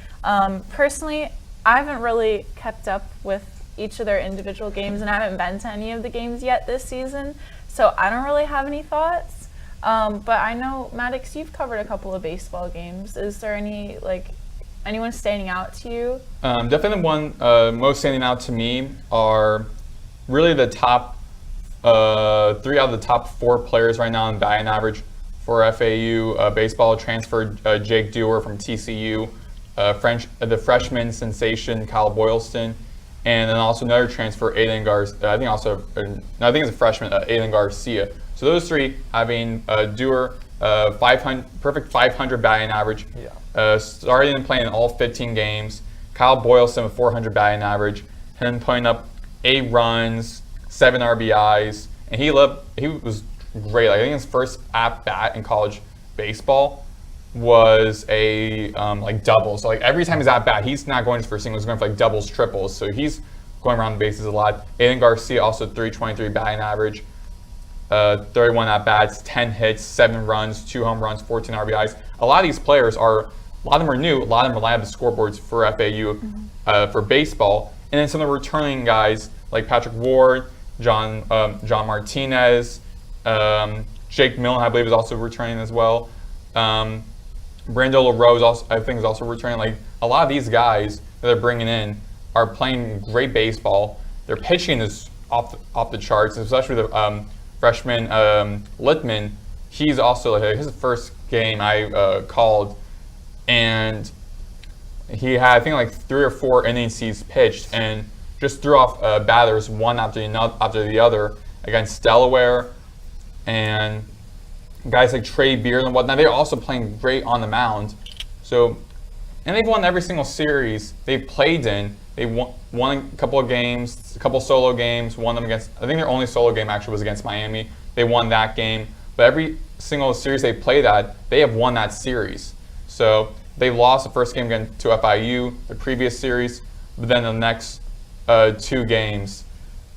Personally, I haven't really kept up with each of their individual games, and I haven't been to any of the games yet this season, so I don't really have any thoughts. But I know, Maddox, you've covered a couple of baseball games. Is there anyone standing out to you? Definitely one most standing out to me are really the top 3 out of the top 4 players right now in batting average for FAU baseball. Transferred Jake Dewar from TCU, the freshman sensation Kyle Boylston, and then also another transfer, Aiden Garcia. I think it's a freshman, Aiden Garcia. So those 3 having Dewar, perfect 500 batting average, starting and playing in all 15 games. Kyle Boylston with 400 batting average, him putting up 8 runs, 7 RBIs, and he was great. Like, I think his first at bat in college baseball was a like double. So like every time he's at bat, he's not going just for singles, he's going for like doubles, triples. So he's going around the bases a lot. Aiden Garcia also 323 batting average, 31 at bats, 10 hits, 7 runs, 2 home runs, 14 RBIs. A lot of these players a lot of them are new. A lot of them rely on the scoreboards for FAU for baseball. And then some of the returning guys like Patrick Ward, John Martinez, Jake Milne, I believe, is also returning as well. Brando LaRose, I think, is also returning. Like, a lot of these guys that they're bringing in are playing great baseball. Their pitching is off the charts, especially the freshman Littman. He's also, like, his first game I called, and he had, I think, like 3 or 4 innings he's pitched, and just threw off batters one after the other against Delaware and guys like Trey Beard and whatnot. They're also playing great on the mound. So, and they've won every single series they've played in. They won a couple of games, a couple solo games, won them against, I think their only solo game actually was against Miami. They won that game. But every single series they played at, they have won that series. So they lost the first game again to FIU, the previous series, but then the next 2 games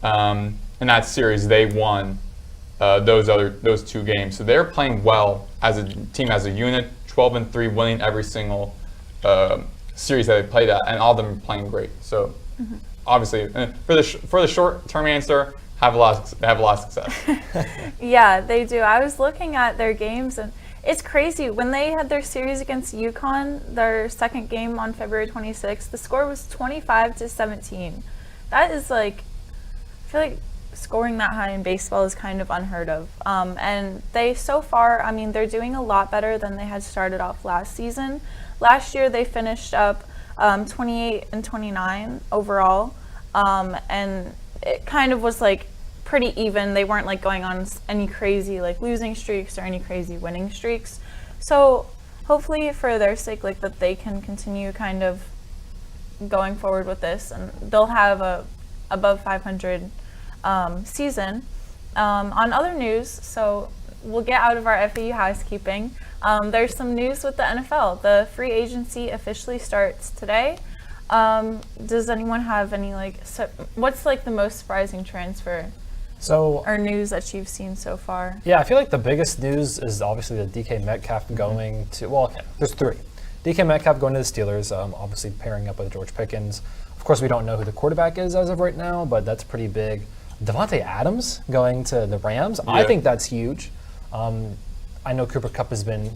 in that series, they won those 2 games. So they're playing well as a team, as a unit, 12-3, winning every single series that they played at, and all of them are playing great. So obviously, for the short-term answer, have a lot of success. Yeah, they do. I was looking at their games, and it's crazy. When they had their series against UConn, their second game on February 26th, the score was 25-17. That is like, I feel like scoring that high in baseball is kind of unheard of. And they, so far, I mean, they're doing a lot better than they had started off last season. Last year, they finished up 28-29 overall, and it kind of was like pretty even. They weren't like going on any crazy like losing streaks or any crazy winning streaks. So hopefully for their sake, like that they can continue kind of going forward with this, and they'll have a above 500 season. On other news, so we'll get out of our FAU housekeeping. There's some news with the NFL. The free agency officially starts today. Does anyone have any what's like the most surprising transfer or news that you've seen so far? Yeah, I feel like the biggest news is obviously the DK Metcalf going to, well, okay, there's 3. DK Metcalf going to the Steelers, obviously pairing up with George Pickens. Of course, we don't know who the quarterback is as of right now, but that's pretty big. Devontae Adams going to the Rams. Yeah. I think that's huge. I know Cooper Kupp has been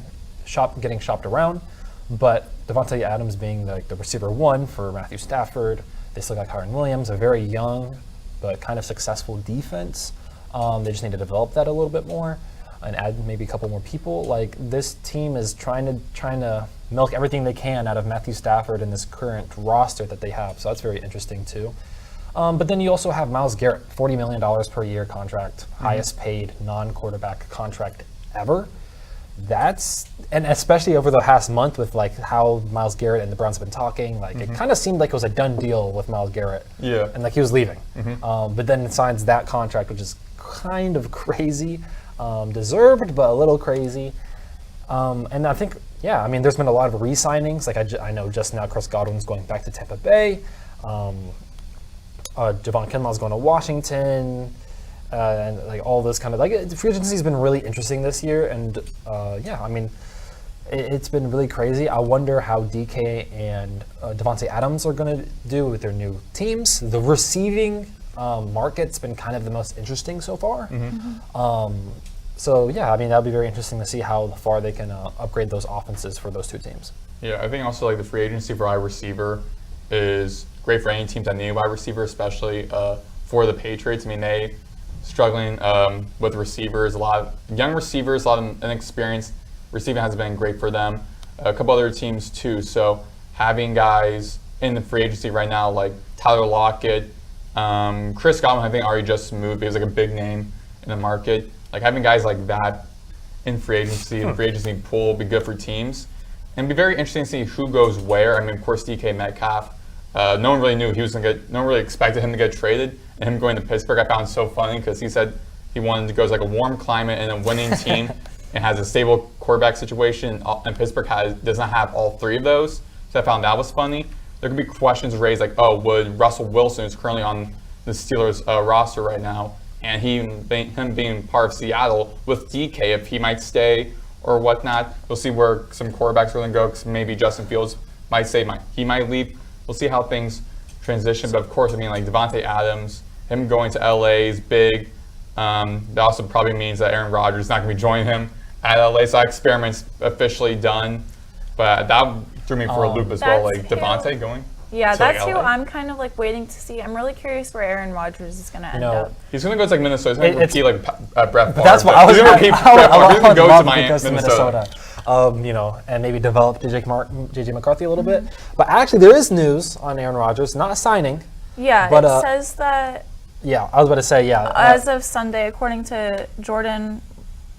getting shopped around, but Devontae Adams being the receiver 1 for Matthew Stafford. They still got Kyron Williams, a very young but kind of successful defense. They just need to develop that a little bit more and add maybe a couple more people. Like, this team is trying to milk everything they can out of Matthew Stafford in this current roster that they have. So that's very interesting too. But then you also have Myles Garrett, $40 million per year contract, highest paid non-quarterback contract ever. And especially over the past month with like how Myles Garrett and the Browns have been talking, like it kind of seemed like it was a done deal with Myles Garrett. Yeah. And like he was leaving. But then signs that contract, which is kind of crazy. Deserved, but a little crazy. And I think, yeah, I mean, there's been a lot of re-signings. Like I know just now Chris Godwin's going back to Tampa Bay. Javon Kinlaw's going to Washington. And like all this kind of like free agency has been really interesting this year, and yeah, I mean, it's been really crazy. I wonder how DK and Devontae Adams are going to do with their new teams. The receiving market's been kind of the most interesting so far. So yeah, I mean, that'll be very interesting to see how far they can upgrade those offenses for those 2 teams. Yeah, I think also like the free agency for wide receiver is great for any teams that need a wide receiver, especially for the Patriots. I mean, they struggling with receivers, a lot of young receivers, a lot of inexperienced. Receiving has been great for them. A couple other teams too. So having guys in the free agency right now like Tyler Lockett, Chris Godwin, I think already just moved. He was like a big name in the market. Like having guys like that in free agency, the free agency pool will be good for teams. And it'd be very interesting to see who goes where. I mean, of course, DK Metcalf no one really knew he was going to get. No one really expected him to get traded, and him going to Pittsburgh, I found so funny because he said he wanted to go to like a warm climate and a winning team, and has a stable quarterback situation. And Pittsburgh does not have all three of those, so I found that was funny. There could be questions raised like, oh, would Russell Wilson, who's currently on the Steelers roster right now, and him being part of Seattle with DK, if he might stay or whatnot. We'll see where some quarterbacks are going to go, because maybe Justin Fields might say he might leave. We'll see how things transition. But of course, I mean, like Devontae Adams, him going to LA is big. That also probably means that Aaron Rodgers is not going to be joining him at LA. So that experiment's officially done. But that threw me for a loop as well. Like Devontae going. Yeah, to that's like who LA. I'm kind of like waiting to see. I'm really curious where Aaron Rodgers is going to end up. He's going to go to like Minnesota. He's going to repeat like Brett Favre. That's what I was going to repeat Brett Favre. He's going to go to Minnesota. And maybe develop JJ McCarthy a little bit. But actually, there is news on Aaron Rodgers, not a signing. Yeah, but, it says that. Yeah, I was about to say, yeah. As of Sunday, according to Jordan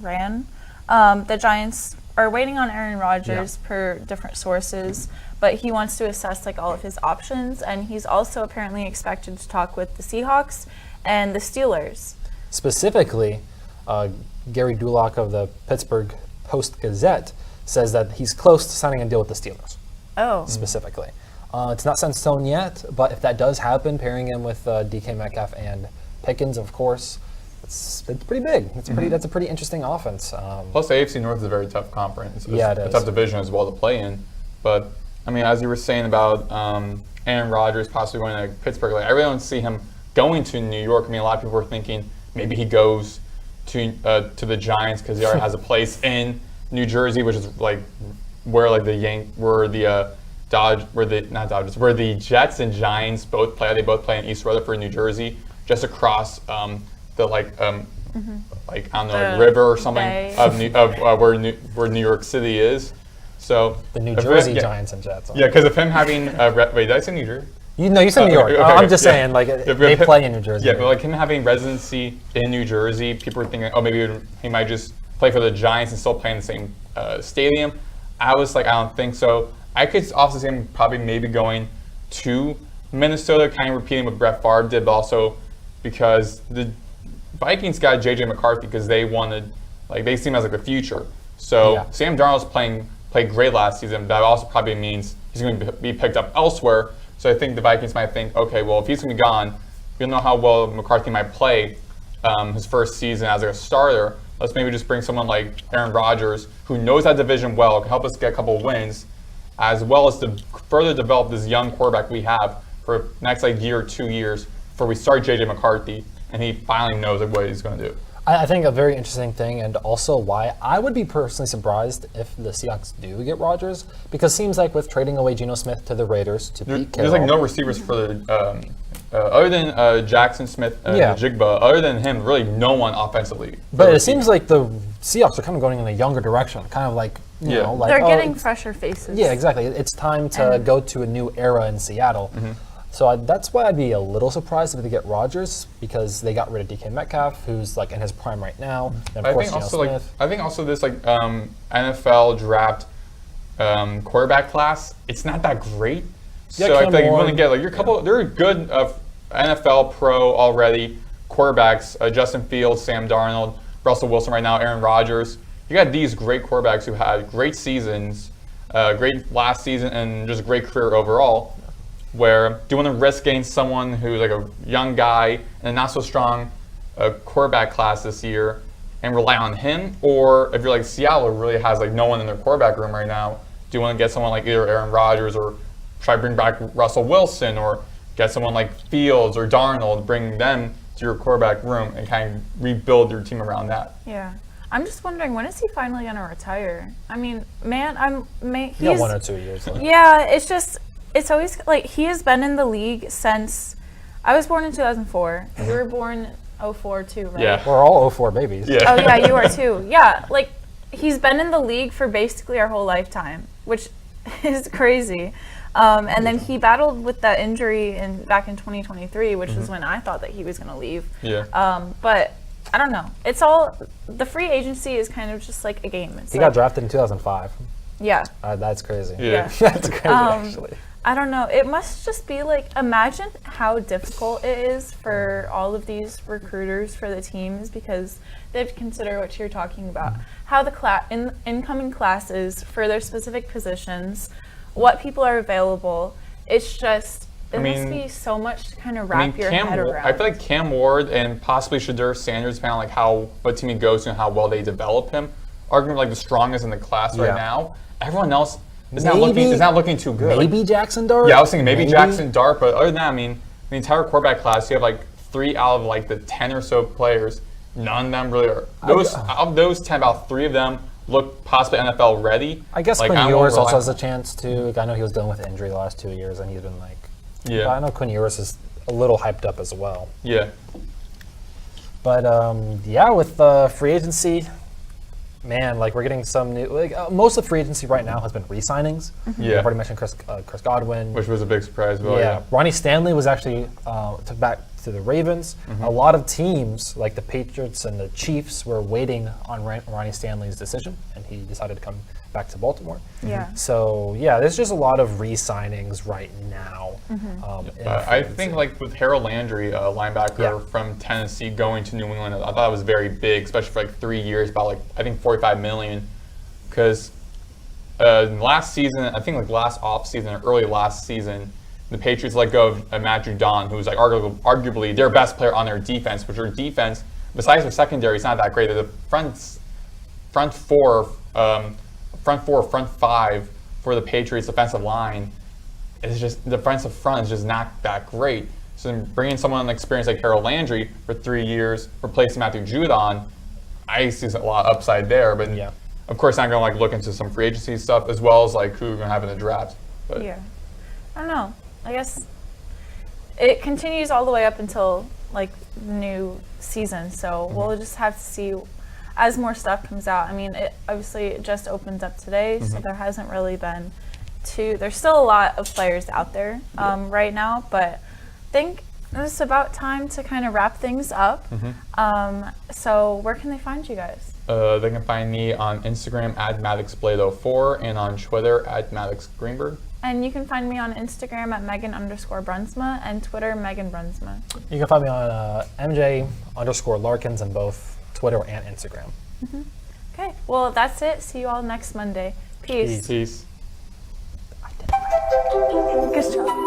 Rand, the Giants are waiting on Aaron Rodgers per different sources, but he wants to assess like all of his options, and he's also apparently expected to talk with the Seahawks and the Steelers. Specifically, Gary Dulac of the Pittsburgh Post-Gazette says that he's close to signing a deal with the Steelers. Oh. Specifically. It's not set in stone yet, but if that does happen, pairing him with DK Metcalf and Pickens, of course, it's pretty big. That's a pretty interesting offense. Plus, the AFC North is a very tough conference. Yeah, it a is. tough division as well to play in. But I mean, as you were saying about Aaron Rodgers possibly going to Pittsburgh, like I really don't see him going to New York. I mean, a lot of people were thinking maybe he goes to the Giants because he already has a place in New Jersey, which is like where the Jets and Giants both play. They both play in East Rutherford, New Jersey, just across the river or something of where New York City is. So the New Jersey Giants and Jets. Yeah, because of him having wait, did I say New Jersey? You said New York. Okay, I'm just saying, like they play in New Jersey. Yeah, but like him having residency in New Jersey, people were thinking, oh, maybe he might just play for the Giants and still play in the same stadium. I was like, I don't think so. I could also see him probably maybe going to Minnesota, kind of repeating what Brett Favre did, but also because the Vikings got JJ McCarthy because they see him as like a future. So Sam Darnold's played great last season. That also probably means he's going to be picked up elsewhere. So I think the Vikings might think, okay, well, if he's going to be gone, we don't know how well McCarthy might play his first season as a starter. Let's maybe just bring someone like Aaron Rodgers, who knows that division well, can help us get a couple of wins, as well as to further develop this young quarterback we have for next year or 2 years before we start JJ McCarthy, and he finally knows what he's going to do. I think a very interesting thing, and also why I would be personally surprised if the Seahawks do get Rodgers, because it seems like with trading away Geno Smith to the Raiders to Pete Carroll, there's like no receivers for the other than Jackson Smith and Jigba. Other than him, really no one offensively. But it seems like the Seahawks are kind of going in a younger direction, kind of like you know, like they're getting fresher faces. Yeah, exactly. It's time to go to a new era in Seattle. Mm-hmm. So that's why I'd be a little surprised if they get Rodgers, because they got rid of DK Metcalf, who's like in his prime right now. And of course, Smith. I think also this NFL draft quarterback class, it's not that great. So I think you want to get there are good NFL pro already quarterbacks: Justin Fields, Sam Darnold, Russell Wilson right now, Aaron Rodgers. You got these great quarterbacks who had great seasons, great last season, and just a great career overall. Where do you want to risk getting someone who's like a young guy and a not so strong quarterback class this year and rely on him? Or if you're like Seattle, who really has like no one in their quarterback room right now, do you want to get someone like either Aaron Rodgers or try to bring back Russell Wilson, or get someone like Fields or Darnold, bring them to your quarterback room and kind of rebuild your team around that? Yeah. I'm just wondering, when is he finally going to retire? I mean, man, he's got 1 or 2 years left. Yeah, it's always like he has been in the league since I was born in 2004. You were born 04 too, right? Yeah. We're all 04 babies. Yeah. Oh yeah, you are too. Yeah, like he's been in the league for basically our whole lifetime, which is crazy. And then he battled with that injury back in 2023, which is when I thought that he was going to leave. Yeah. But I don't know. It's all, the free agency is kind of just like a game. He got drafted in 2005. Yeah. That's crazy. Yeah. That's crazy, actually. I don't know. It must just be like, imagine how difficult it is for all of these recruiters for the teams, because they have to consider what you're talking about. How the incoming classes for their specific positions, what people are available. It's just, must be so much to kind of wrap your head around. I feel like Cam Ward and possibly Shadur Sanders, depending on like what team he goes to and how well they develop him, arguably like the strongest in the class right now. Everyone else is not looking too good. Maybe Jackson Dart? Yeah, I was thinking maybe Jackson Dart, but other than that, I mean, the entire quarterback class, you have like 3 out of like the 10 or so players. None of them really are. Of those 10, about 3 of them look possibly NFL ready. I guess like, Quinn Ewers also has a chance too. I know he was dealing with injury the last 2 years, and he's been like, I know Quinn Ewers is a little hyped up as well. Yeah. But with free agency, man, like we're getting some new. Most of free agency right now has been re-signings. Yeah. I've already mentioned Chris Godwin, which was a big surprise. Well, Ronnie Stanley was actually took back to the Ravens. A lot of teams, like the Patriots and the Chiefs, were waiting on Ronnie Stanley's decision, and he decided to come back to Baltimore. Yeah. So there's just a lot of re-signings right now. I think like with Harold Landry, a linebacker from Tennessee, going to New England, I thought it was very big, especially for like 3 years, about like I think $45 million, because last season, I think like last off season or early last season, the Patriots let go of Matt Judon, who's like arguably their best player on their defense, which their defense, besides their secondary, is not that great. The front four, front five for the Patriots defensive line is just, the defensive front is just not that great. So bringing someone experienced like Harold Landry for 3 years, replacing Matthew Judon, I see a lot of upside there. But of course, I'm going to like look into some free agency stuff as well as like who we're going to have in the draft. But I don't know. I guess it continues all the way up until like the new season. So we'll just have to see as more stuff comes out. I mean, it just opened up today, so there hasn't really been there's still a lot of players out there right now, but I think it's about time to kind of wrap things up. So where can they find you guys? They can find me on Instagram at MaddoxBlade04 and on Twitter at Maddox Greenberg. And you can find me on Instagram at Megan_Bruinsma and Twitter Megan Bruinsma. You can find me on MJ_Larkins on both Twitter and Instagram. Okay, well that's it. See you all next Monday. Peace. Peace. Good job.